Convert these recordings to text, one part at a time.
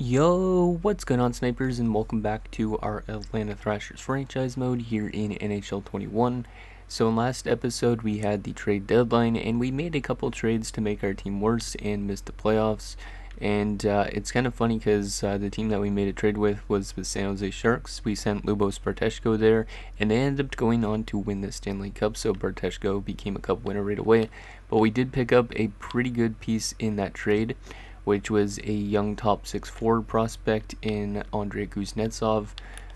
Yo, what's going on, snipers, and welcome back to our Atlanta Thrashers franchise mode here in NHL 21. So in last episode we had the trade deadline and we made a couple trades to make our team worse and missed the playoffs. And it's kind of funny because the team that we made a trade with was the San Jose Sharks. We sent Lubos Barteshko there and they ended up going on to win the Stanley Cup, so Barteshko became a cup winner right away. But we did pick up a pretty good piece in that trade, which was a young top 6 forward prospect in Andrei Kuznetsov,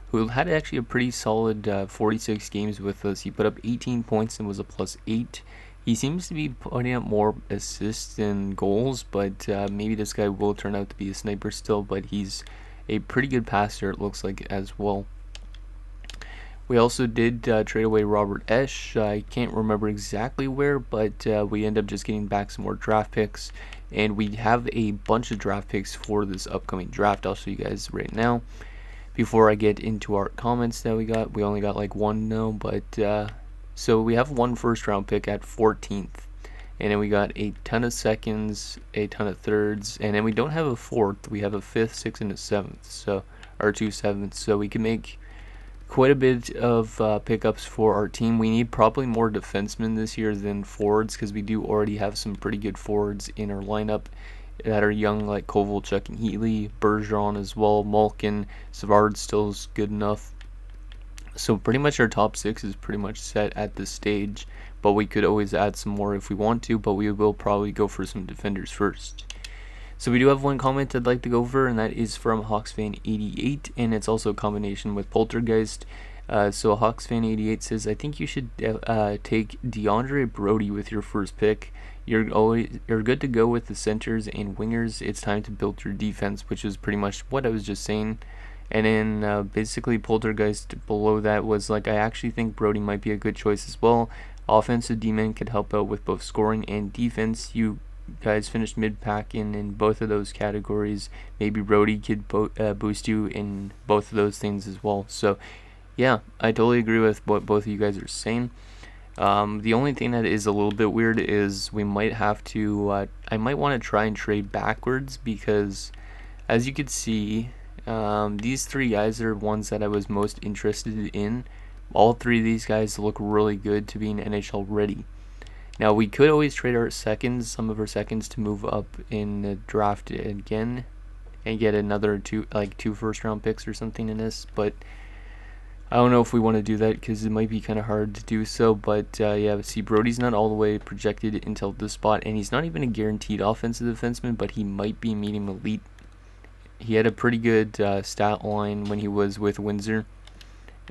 who had actually a pretty solid 46 games with us. He put up 18 points and was a +8. He seems to be putting up more assists than goals, but maybe this guy will turn out to be a sniper still, but he's a pretty good passer, it looks like, as well. We also did trade away Robert Esch. I can't remember exactly where, but we end up just getting back some more draft picks. And we have a bunch of draft picks for this upcoming draft. I'll show you guys right now. Before I get into our comments that we only got like one now, but so we have one first round pick at 14th. And then we got a ton of seconds, a ton of thirds, and then we don't have a fourth. We have a 5th, 6th, and a 7th, so our 2 7ths. So we can make quite a bit of pickups for our team. We need probably more defensemen this year than forwards, because we do already have some pretty good forwards in our lineup that are young, like Kovalchuk and Healy, Bergeron as well, Malkin, Savard still is good enough. So pretty much our top 6 is pretty much set at this stage, but we could always add some more if we want to, but we will probably go for some defenders first. So we do have one comment I'd like to go over, and that is from HawksFan88, and it's also a combination with Poltergeist. So HawksFan88 says, I think you should take DeAndre Brody with your first pick. You're good to go with the centers and wingers. It's time to build your defense, which is pretty much what I was just saying. And then basically Poltergeist below that was like, I actually think Brody might be a good choice as well. Offensive D-men could help out with both scoring and defense. You guys finished mid-pack in both of those categories. Maybe Brody could boost you in both of those things as well. So yeah, I totally agree with what both of you guys are saying. The only thing that is a little bit weird is we might have to I might want to try and trade backwards, because as you can see, these 3 guys are ones that I was most interested in. All 3 of these guys look really good to being NHL ready. Now we could always trade our seconds, some of our seconds, to move up in the draft again and get another 2 first round picks or something in this, but I don't know if we want to do that because it might be kind of hard to do so. But yeah, see, Brody's not all the way projected until this spot, and he's not even a guaranteed offensive defenseman, but he might be medium elite. He had a pretty good stat line when he was with Windsor.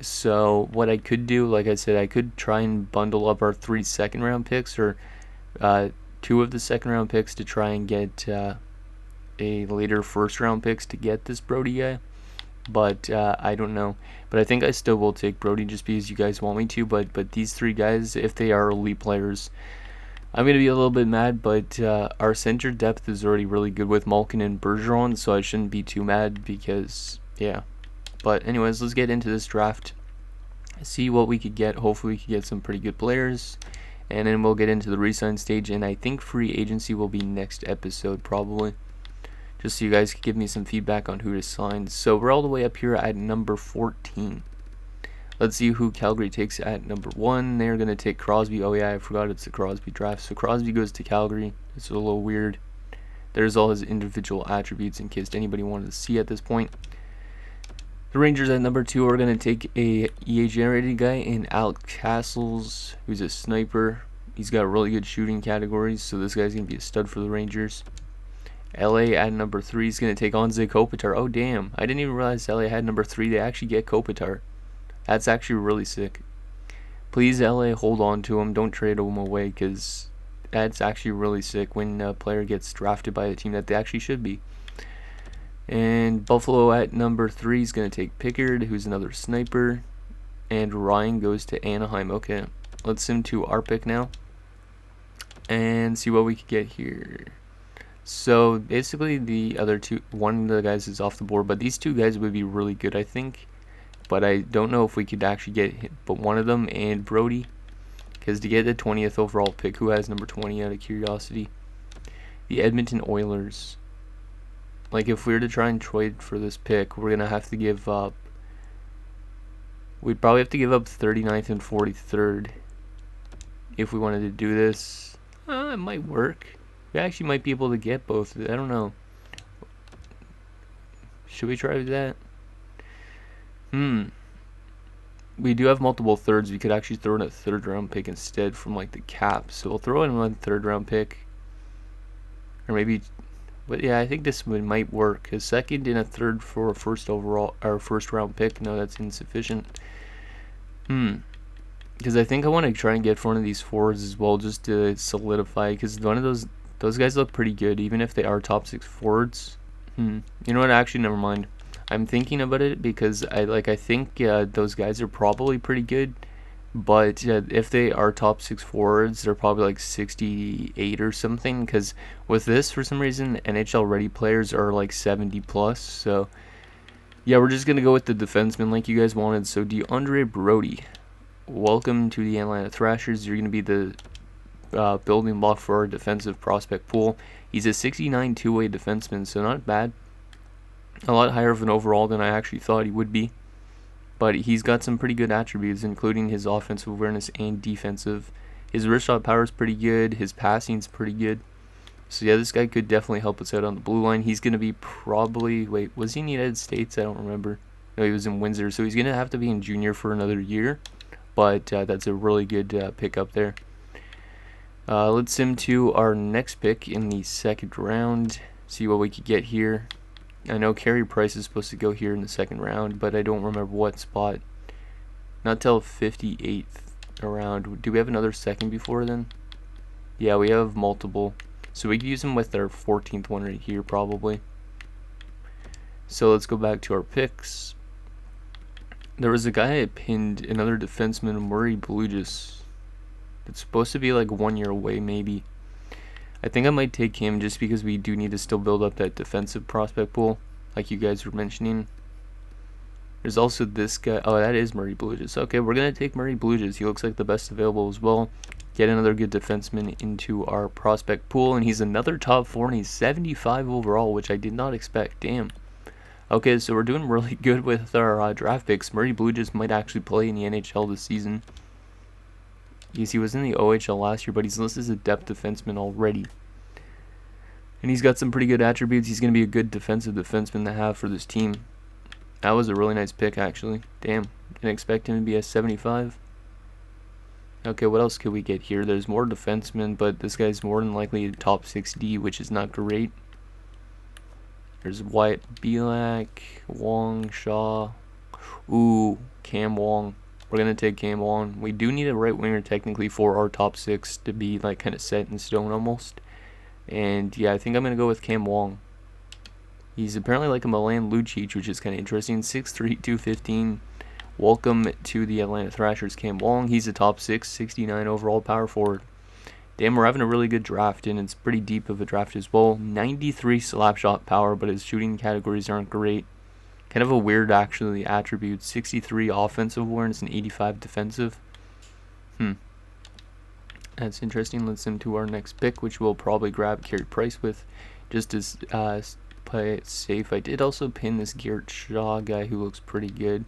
So what I could do, like I said, I could try and bundle up our 3 second round picks, or 2 of the second round picks, to try and get a later first round picks to get this Brody guy. But I don't know. But I think I still will take Brody just because you guys want me to. But these 3 guys, if they are elite players, I'm going to be a little bit mad. But our center depth is already really good with Malkin and Bergeron, so I shouldn't be too mad because, yeah. But anyways, let's get into this draft, see what we could get. Hopefully we could get some pretty good players, and then we'll get into the resign stage, and I think free agency will be next episode probably, just so you guys can give me some feedback on who to sign. So we're all the way up here at number 14. Let's see who Calgary takes at number 1. They're going to take Crosby. Oh yeah, I forgot it's the Crosby draft. So Crosby goes to Calgary. It's a little weird. There's all his individual attributes in case anybody wanted to see at this point. The Rangers at number 2 are going to take a EA generated guy in Alex Castles, who's a sniper. He's got really good shooting categories, so this guy's going to be a stud for the Rangers. LA at number 3 is going to take Anze Kopitar. Oh damn, I didn't even realize LA had number 3. They actually get Kopitar. That's actually really sick. Please, LA, hold on to him. Don't trade him away, because that's actually really sick when a player gets drafted by a team that they actually should be. And Buffalo at number 3 is going to take Pickard, who's another sniper. And Ryan goes to Anaheim. Okay, let's sim to our pick now and see what we could get here. So basically the other 2, one of the guys is off the board, but these 2 guys would be really good, I think. But I don't know if we could actually get but one of them and Brody, because to get the 20th overall pick, who has number 20 out of curiosity? The Edmonton Oilers. Like, if we were to try and trade for this pick, we're going to have to give up... We'd probably have to give up 39th and 43rd if we wanted to do this. It might work. We actually might be able to get both. I don't know. Should we try that? We do have multiple thirds. We could actually throw in a third round pick instead from like the cap. So we'll throw in one third round pick. Or maybe, but yeah, I think this one might work. A second and a third for a first overall, or first round pick. No, that's insufficient. Because I think I want to try and get one of these forwards as well, just to solidify. Because one of those guys look pretty good, even if they are top 6 forwards. You know what? Actually, never mind. I'm thinking about it because I think those guys are probably pretty good, but if they are top 6 forwards, they're probably like 68 or something. Because with this, for some reason, NHL ready players are like 70 plus. So yeah, we're just gonna go with the defenseman like you guys wanted. So DeAndre Brody, welcome to the Atlanta Thrashers. You're gonna be the building block for our defensive prospect pool. He's a 69 two-way defenseman, so not bad. A lot higher of an overall than I actually thought he would be. But he's got some pretty good attributes, including his offensive awareness and defensive. His wrist shot power is pretty good. His passing's pretty good. So yeah, this guy could definitely help us out on the blue line. He's going to be probably... Wait, was he in the United States? I don't remember. No, he was in Windsor. So he's going to have to be in junior for another year. But that's a really good pick up there. Let's sim to our next pick in the second round. See what we could get here. I know Carey Price is supposed to go here in the second round, but I don't remember what spot. Not till 58th round. Do we have another second before then? Yeah, we have multiple. So we could use them with our 14th one right here, probably. So let's go back to our picks. There was a guy I pinned, another defenseman, Murray Bluegis. It's supposed to be like 1 year away, maybe. I think I might take him just because we do need to still build up that defensive prospect pool, like you guys were mentioning. There's also this guy. Oh, that is Murray Bluegis. Okay, we're going to take Murray Bluegis. He looks like the best available as well. Get another good defenseman into our prospect pool, and he's another top 4, and he's 75 overall, which I did not expect. Damn. Okay, so we're doing really good with our draft picks. Murray Bluegis might actually play in the NHL this season. Yes, he was in the OHL last year, but he's listed as a depth defenseman already. And he's got some pretty good attributes. He's going to be a good defensive defenseman to have for this team. That was a really nice pick, actually. Damn. Didn't expect him to be a 75. Okay, what else could we get here? There's more defensemen, but this guy's more than likely a top 6D, which is not great. There's Wyatt Belak, Wong, Shaw. Ooh, Cam Wong. We're going to take Cam Wong. We do need a right winger technically for our top 6 to be like kind of set in stone almost. And yeah, I think I'm going to go with Cam Wong. He's apparently like a Milan Lucic, which is kind of interesting. 6'3", 215. Welcome to the Atlanta Thrashers, Cam Wong. He's a top 6, 69 overall power forward. Damn, we're having a really good draft, and it's pretty deep of a draft as well. 93 slap shot power, but his shooting categories aren't great. Kind of a weird, actually, attribute. 63 offensive awareness and 85 defensive. That's interesting. Let's send to our next pick, which we'll probably grab Carey Price with, just to play it safe. I did also pin this Garrett Shaw guy who looks pretty good.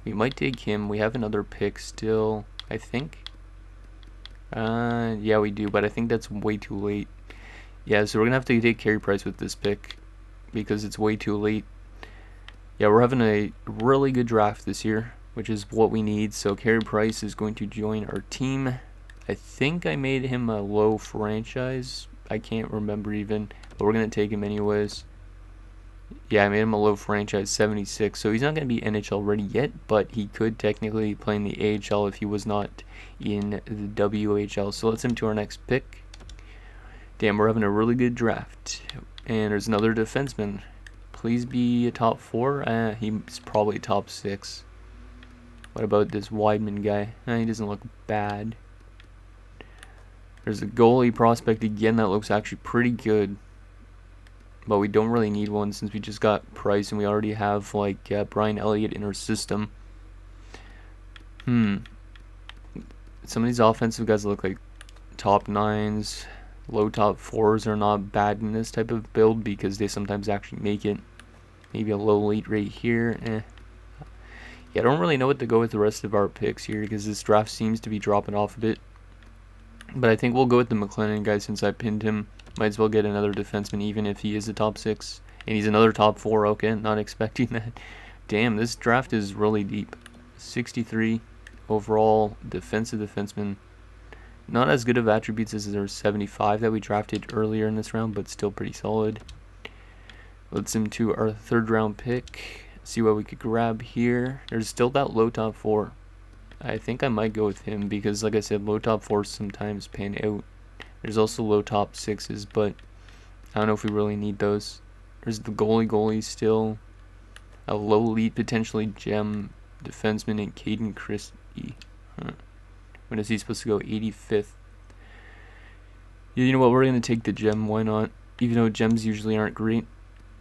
We might take him. We have another pick still, I think. Yeah, we do, but I think that's way too late. Yeah, so we're going to have to take Carey Price with this pick because it's way too late. Yeah, we're having a really good draft this year, which is what we need. So Carey Price is going to join our team. I think I made him a low franchise. I can't remember even, but we're going to take him anyways. Yeah, I made him a low franchise, 76. So he's not going to be NHL ready yet, but he could technically play in the AHL if he was not in the WHL. So let's send him to our next pick. Damn, we're having a really good draft. And there's another defenseman. Please be a top 4. He's probably top 6. What about this Weidman guy? He doesn't look bad. There's a goalie prospect again that looks actually pretty good. But we don't really need one since we just got Price and we already have like Brian Elliott in our system. Some of these offensive guys look like top 9s. Low top 4s are not bad in this type of build because they sometimes actually make it. Maybe a low elite right here. Yeah, I don't really know what to go with the rest of our picks here because this draft seems to be dropping off a bit. But I think we'll go with the McLennan guy since I pinned him. Might as well get another defenseman even if he is a top 6. And he's another top 4. Okay, not expecting that. Damn, this draft is really deep. 63 overall defensive defenseman. Not as good of attributes as their 75 that we drafted earlier in this round, but still pretty solid. Let's into our 3rd round pick. See what we could grab here. There's still that low top 4. I think I might go with him because, like I said, low top 4s sometimes pan out. There's also low top 6s, but I don't know if we really need those. There's the goalie still. A low elite, potentially gem defenseman in Caden Christie. When is he supposed to go? 85th. Yeah, you know what? We're going to take the gem. Why not? Even though gems usually aren't great.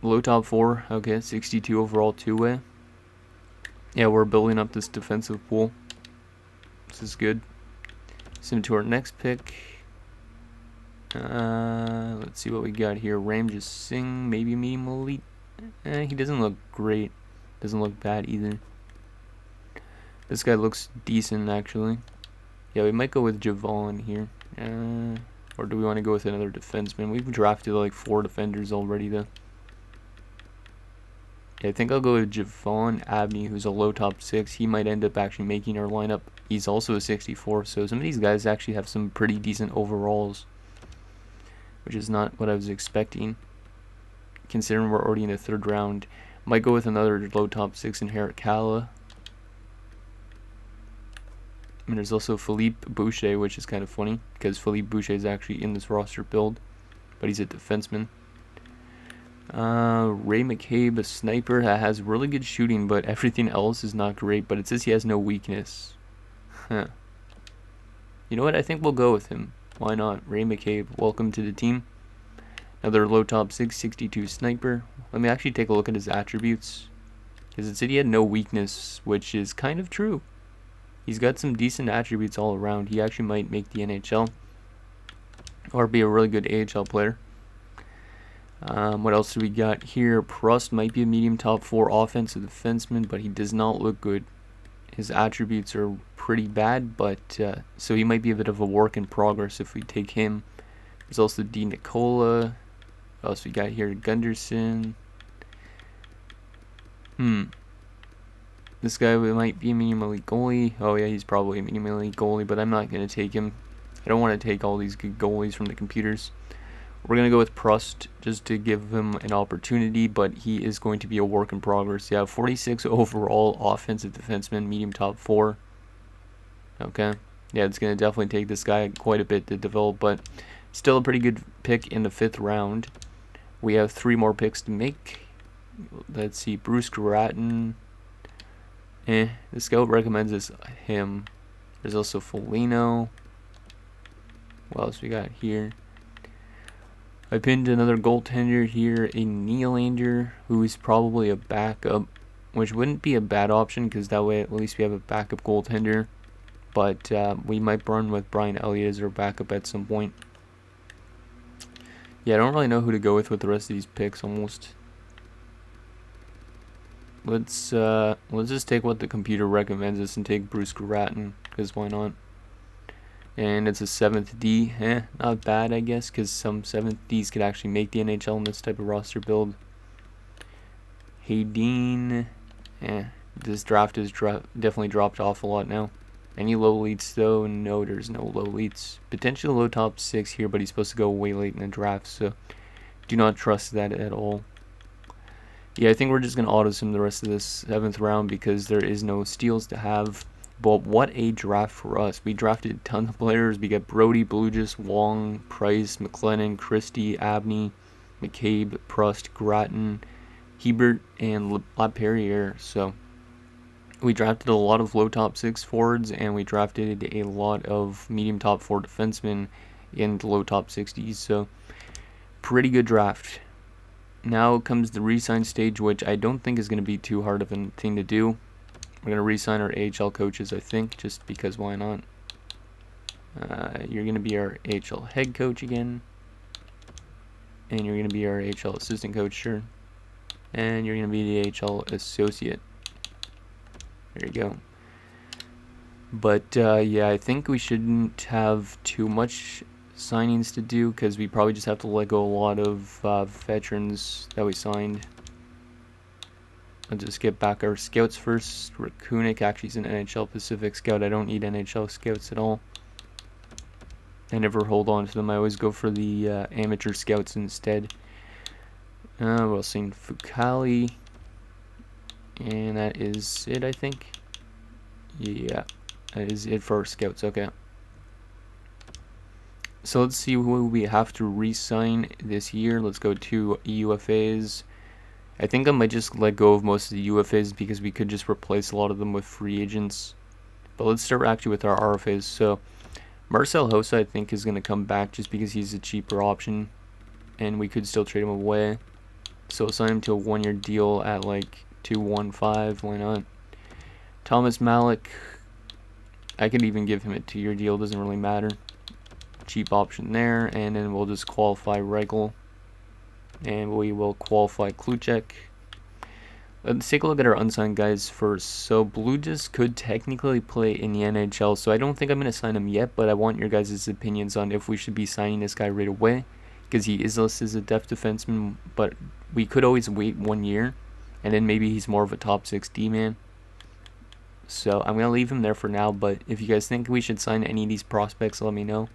Low top 4. Okay, 62 overall 2-way. Yeah, we're building up this defensive pool. This is good. Send to our next pick. Let's see what we got here. Ramjas Singh, maybe medium elite. He doesn't look great. Doesn't look bad either. This guy looks decent, actually. Yeah, we might go with Javon here. Or do we want to go with another defenseman? We've drafted like 4 defenders already, though. Yeah, I think I'll go with Javon Abney, who's a low top 6. He might end up actually making our lineup. He's also a 64, so some of these guys actually have some pretty decent overalls, which is not what I was expecting, considering we're already in the 3rd round. Might go with another low top 6 in Herrick Kalla. And there's also Philippe Boucher, which is kind of funny, because Philippe Boucher is actually in this roster build, but he's a defenseman. Ray McCabe, a sniper that has really good shooting, but everything else is not great, but it says he has no weakness. Huh. You know what? I think we'll go with him. Why not? Ray McCabe, welcome to the team. Another low top 6, 62 sniper. Let me actually take a look at his attributes, because it said he had no weakness, which is kind of true. He's got some decent attributes all around. He actually might make the NHL or be a really good AHL player. What else do we got here? Prost might be a medium top 4 offensive defenseman, but he does not look good. His attributes are pretty bad, but so he might be a bit of a work in progress if we take him. There's also D. Nicola. What else we got here? Gunderson. This guy might be a medium elite goalie. Oh yeah, he's probably a medium elite goalie, but I'm not going to take him. I don't want to take all these good goalies from the computers. We're going to go with Prost just to give him an opportunity, but he is going to be a work in progress. Yeah, 46 overall offensive defenseman, medium top 4. Okay. Yeah, it's going to definitely take this guy quite a bit to develop, but still a pretty good pick in the 5th round. We have 3 more picks to make. Let's see, Bruce Gratton. The scout recommends this him. There's also Foligno. What else we got here? I pinned another goaltender here, a Nylander, who is probably a backup, which wouldn't be a bad option because that way at least we have a backup goaltender. But we might run with Brian Elliott as our backup at some point. Yeah, I don't really know who to go with the rest of these picks almost. Let's just take what the computer recommends us and take Bruce Gratton, because why not? And it's a 7th D. Not bad, I guess, because some 7th Ds could actually make the NHL in this type of roster build. Hayden. This draft is definitely dropped off a lot now. Any low elites, though? No, there's no low elites. Potentially low top 6 here, but he's supposed to go way late in the draft, so do not trust that at all. Yeah, I think we're just going to auto-sim the rest of this 7th round because there is no steals to have. But what a draft for us. We drafted a ton of players. We got Brody, Blugis, Wong, Price, McLennan, Christie, Abney, McCabe, Prost, Gratton, Hebert, and LaPerriere. So we drafted a lot of low top 6 forwards, and we drafted a lot of medium top 4 defensemen in the low top 60s. So pretty good draft. Now comes the re-sign stage, which I don't think is going to be too hard of a thing to do. We're going to re-sign our AHL coaches, I think, just because why not? You're going to be our AHL head coach again. and you're going to be our AHL assistant coach, sure. And you're going to be the AHL associate. There you go. But yeah, I think we shouldn't have too much signings to do because we probably just have to let go a lot of veterans that we signed. I'll just get back our scouts first. Rakunik actually is an NHL Pacific scout. I don't need NHL scouts at all. I never hold on to them. I always go for the amateur scouts instead. We'll see Fukali. And that is it, I think. Yeah, that is it for our scouts. Okay. So let's see who we have to re-sign this year. Let's go to UFAs. I think I might just let go of most of the UFAs because we could just replace a lot of them with free agents. But let's start actually with our RFAs. So Marcel Hossa, I think, is going to come back just because he's a cheaper option. And we could still trade him away. So sign him to a 1-year deal at like 2.15. Why not? Thomas Malik, I could even give him a 2-year deal. Doesn't really matter. Cheap option there. And then we'll just qualify Reichel. And we will qualify Kluchek. Let's take a look at our unsigned guys first. So Bludis could technically play in the NHL, so I don't think I'm going to sign him yet, but I want your guys' opinions on if we should be signing this guy right away, because he is listed as a depth defenseman, but we could always wait 1 year, and then maybe he's more of a top 6 D-man. So I'm going to leave him there for now, but if you guys think we should sign any of these prospects, let me know.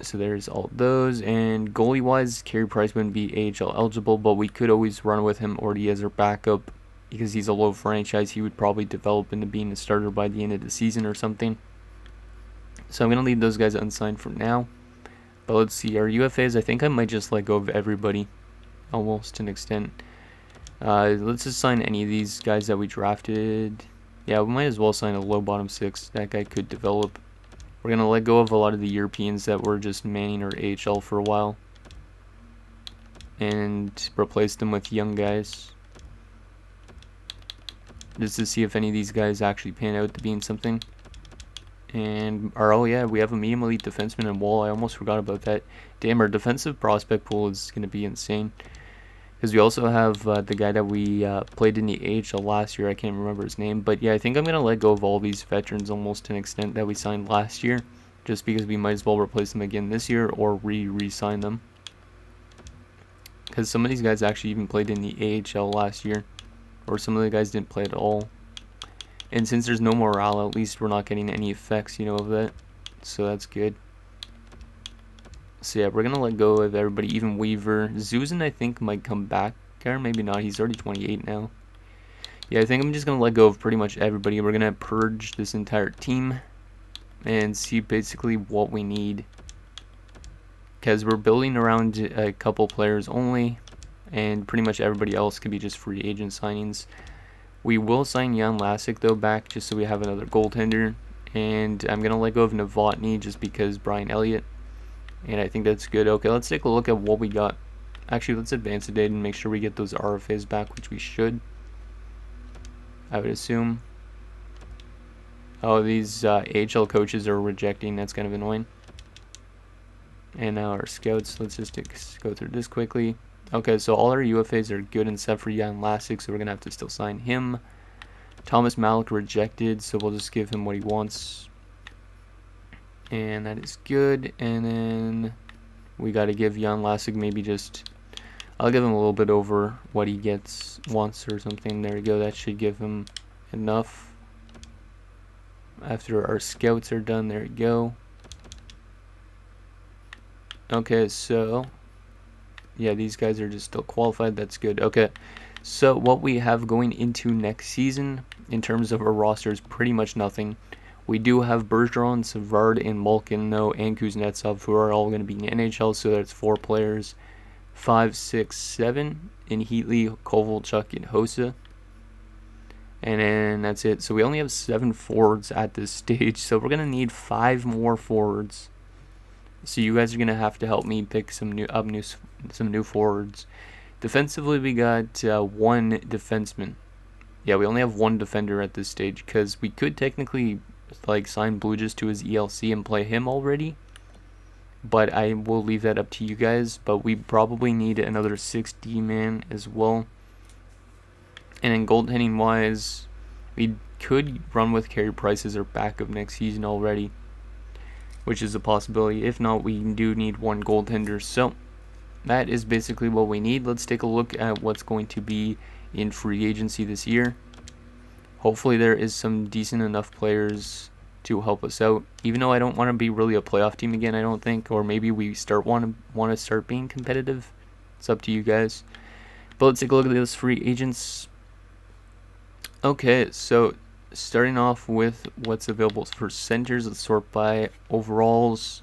So there's all those, and goalie-wise, Carey Price wouldn't be AHL eligible, but we could always run with him already as our backup because he's a low franchise. He would probably develop into being a starter by the end of the season or something. So I'm going to leave those guys unsigned for now. But let's see, our UFAs, I think I might just let go of everybody, almost to an extent. Let's just sign any of these guys that we drafted. Yeah, we might as well sign a low bottom 6. That guy could develop. We're going to let go of a lot of the Europeans that were just manning our AHL for a while. And replace them with young guys. Just to see if any of these guys actually pan out to being something. And oh yeah, we have a medium elite defenseman in Wall. I almost forgot about that. Damn, our defensive prospect pool is going to be insane. Because we also have the guy that we played in the AHL last year. I can't remember his name. But yeah, I think I'm going to let go of all these veterans almost to an extent that we signed last year. Just because we might as well replace them again this year or re-sign them. Because some of these guys actually even played in the AHL last year. Or some of the guys didn't play at all. And since there's no morale, at least we're not getting any effects, of that. So that's good. So yeah, we're going to let go of everybody, even Weaver. Zuzan, I think, might come back. Or maybe not. He's already 28 now. Yeah, I think I'm just going to let go of pretty much everybody. We're going to purge this entire team and see basically what we need. Because we're building around a couple players only. And pretty much everybody else could be just free agent signings. We will sign Jan Lasik, though, back just so we have another goaltender. And I'm going to let go of Novotny just because Brian Elliott. And I think that's good. Okay, let's take a look at what we got. Actually, let's advance a date and make sure we get those RFAs back, which we should. I would assume. Oh, these AHL coaches are rejecting. That's kind of annoying. And now our scouts. Let's just go through this quickly. Okay, so all our UFAs are good except for Jan Lasik, so we're going to have to still sign him. Thomas Malik rejected, so we'll just give him what he wants. And that is good. And then we got to give Jan Lasik maybe just... I'll give him a little bit over what he wants or something. There we go. That should give him enough. After our scouts are done, there we go. Okay, so... yeah, these guys are just still qualified. That's good. Okay, so what we have going into next season in terms of our roster is pretty much nothing. We do have Bergeron, Savard, and Malkin, though, and Kuznetsov, who are all going to be in NHL, so that's 4 players. 5, 6, 7 in Heatley, Kovalchuk, and Hossa. And then that's it. So we only have 7 forwards at this stage, so we're going to need 5 more forwards. So you guys are going to have to help me pick some new forwards. Defensively, we got 1 defenseman. Yeah, we only have 1 defender at this stage because we could technically sign Blugis to his ELC and play him already. but I will leave that up to you guys. But we probably need another 6D man as well. And then goaltending wise, we could run with Carey Price as our backup next season already, which is a possibility. If not, we do need one goaltender. So that is basically what we need. Let's take a look at what's going to be in free agency this year. Hopefully there is some decent enough players to help us out, even though I don't want to be really a playoff team again, I don't think, or maybe we want to start being competitive. It's up to you guys. But let's take a look at those free agents. Okay, so starting off with what's available for centers, let's sort by overalls.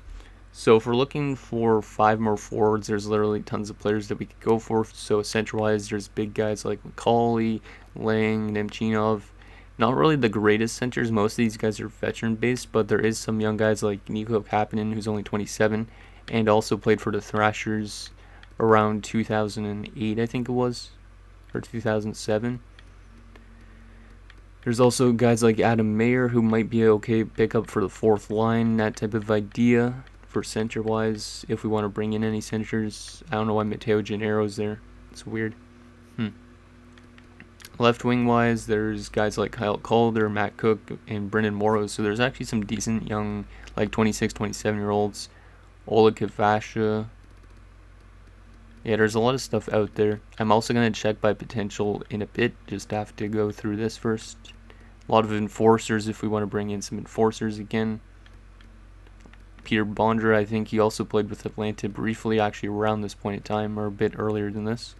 So if we're looking for 5 more forwards, there's literally tons of players that we could go for. So center-wise, there's big guys like McCauley, Lang, Nemchinov. Not really the greatest centers. Most of these guys are veteran-based, but there is some young guys like Nico Kapanen, who's only 27, and also played for the Thrashers around 2008, I think it was, or 2007. There's also guys like Adam Mayer, who might be an okay pickup for the 4th line, that type of idea for center-wise, if we want to bring in any centers. I don't know why Matteo Gennaro's there. It's weird. Left wing-wise, there's guys like Kyle Calder, Matt Cook, and Brendan Morrow. So there's actually some decent young, like 26, 27-year-olds. Oleg Kavasha. Yeah, there's a lot of stuff out there. I'm also going to check by potential in a bit. Just have to go through this first. A lot of enforcers if we want to bring in some enforcers again. Peter Bondra, I think he also played with Atlanta briefly, actually around this point in time, or a bit earlier than this.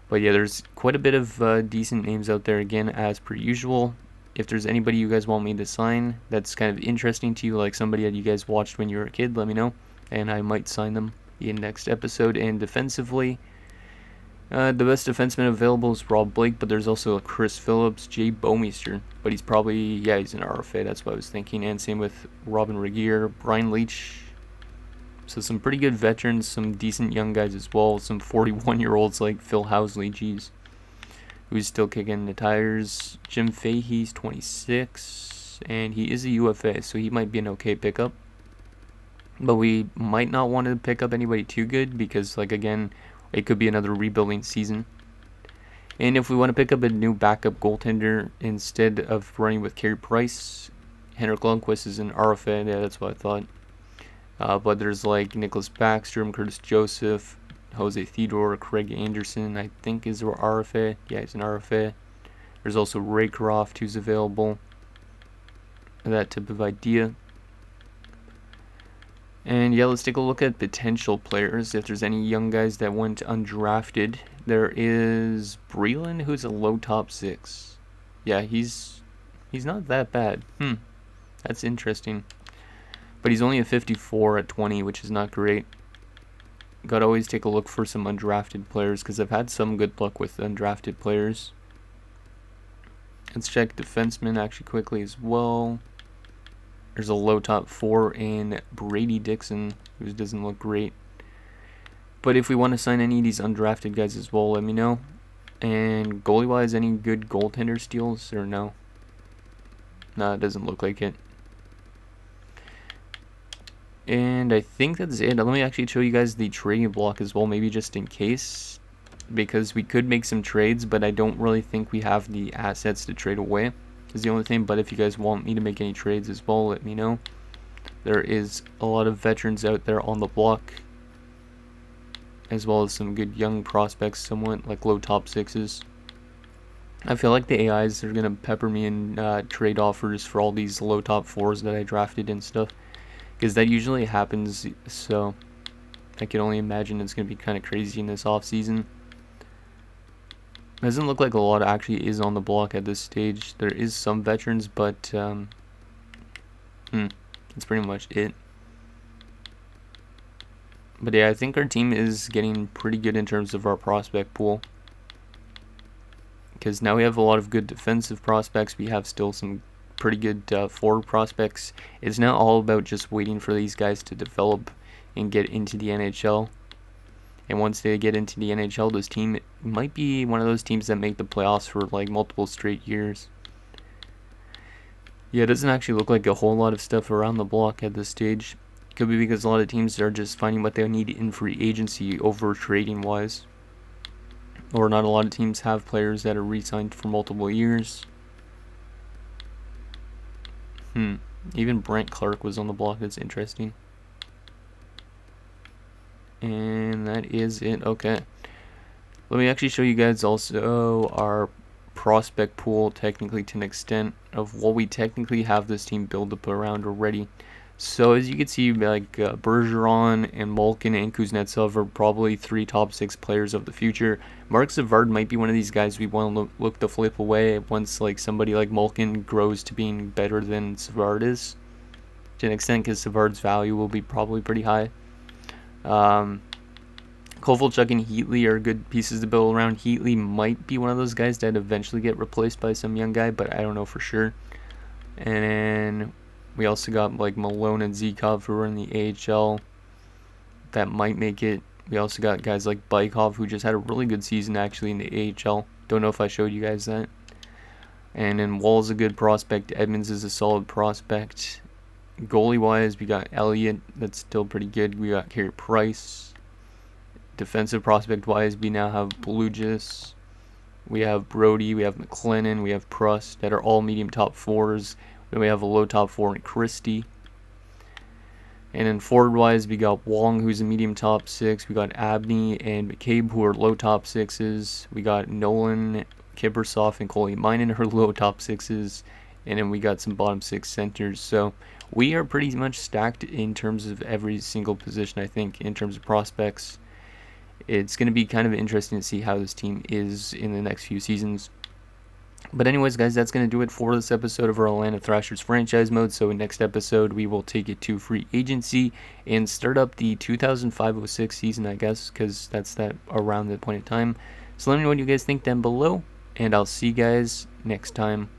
But yeah, there's quite a bit of decent names out there again, as per usual. If there's anybody you guys want me to sign that's kind of interesting to you, like somebody that you guys watched when you were a kid, let me know, and I might sign them in next episode. And defensively, the best defenseman available is Rob Blake, but there's also Chris Phillips, Jay Bouwmeester, but he's probably, yeah, he's an RFA, that's what I was thinking, and same with Robin Regier, Brian Leach. So some pretty good veterans, some decent young guys as well, some 41-year-olds like Phil Housley, geez, who's still kicking the tires. Jim Fahey's 26, and he is a UFA, so he might be an okay pickup. But we might not want to pick up anybody too good because, like, again, it could be another rebuilding season. And if we want to pick up a new backup goaltender instead of running with Carey Price, Henrik Lundqvist is an RFA. Yeah, that's what I thought. But there's like Nicholas Backstrom, Curtis Joseph, Jose Theodore, Craig Anderson, I think is an RFA. Yeah, he's an RFA. There's also Ray Croft, who's available. That type of idea. And yeah, let's take a look at potential players. If there's any young guys that went undrafted, there is Breland, who's a low top 6. Yeah, he's not that bad. That's interesting. But he's only a 54 at 20, which is not great. Gotta always take a look for some undrafted players, because I've had some good luck with undrafted players. Let's check defensemen actually quickly as well. There's a low top 4 in Brady Dixon, who doesn't look great. But if we want to sign any of these undrafted guys as well, let me know. And goalie-wise, any good goaltender steals or no? No, it doesn't look like it. And I think that's it. Let me actually show you guys the trading block as well, maybe just in case. Because we could make some trades, but I don't really think we have the assets to trade away. Is the only thing. But if you guys want me to make any trades as well, let me know. There is a lot of veterans out there on the block, as well as some good young prospects, somewhat like low top 6s. I feel like the AIs are gonna pepper me in trade offers for all these low top 4s that I drafted and stuff, because that usually happens. So I can only imagine it's gonna be kind of crazy in this off season. Doesn't look like a lot actually is on the block at this stage. There is some veterans, but that's pretty much it. But yeah, I think our team is getting pretty good in terms of our prospect pool, because now we have a lot of good defensive prospects. We have still some pretty good forward prospects. It's now all about just waiting for these guys to develop and get into the NHL. And once they get into the NHL, this team might be one of those teams that make the playoffs for like multiple straight years. Yeah, it doesn't actually look like a whole lot of stuff around the block at this stage. Could be because a lot of teams are just finding what they need in free agency over trading wise. Or not a lot of teams have players that are re-signed for multiple years. Even Brent Clark was on the block. That's interesting. And that is it. Okay. Let me actually show you guys also our prospect pool, technically, to an extent of what we technically have this team built up around already. So as you can see, like Bergeron and Malkin and Kuznetsov are probably 3 top 6 players of the future. Mark Savard might be one of these guys we want to look to flip away once like somebody like Malkin grows to being better than Savard is, to an extent, because Savard's value will be probably pretty high. Kovalchuk and Heatley are good pieces to build around. Heatley might be one of those guys that eventually get replaced by some young guy, but I don't know for sure. And then we also got like Malone and Zikov who are in the AHL. That might make it. We also got guys like Bykov who just had a really good season actually in the AHL. Don't know if I showed you guys that. And then Wall's a good prospect. Edmonds is a solid prospect. Goalie wise, we got Elliott. That's still pretty good. We got Carey Price. Defensive prospect wise, we now have Blugis. We have Brody. We have McLennan. We have Prust that are all medium top 4s. Then we have a low top 4 in Christie. And then forward-wise, we got Wong, who's a medium top 6. We got Abney and McCabe, who are low top 6s. We got Nolan, Kiprusoff, and Coley Minen, who are low top 6s. And then we got some bottom 6 centers. So we are pretty much stacked in terms of every single position, I think, in terms of prospects. It's going to be kind of interesting to see how this team is in the next few seasons. But anyways, guys, that's going to do it for this episode of our Atlanta Thrashers franchise mode. So in next episode, we will take it to free agency and start up the 2005-06 season, I guess, because that's that around that point in time. So let me know what you guys think down below, and I'll see you guys next time.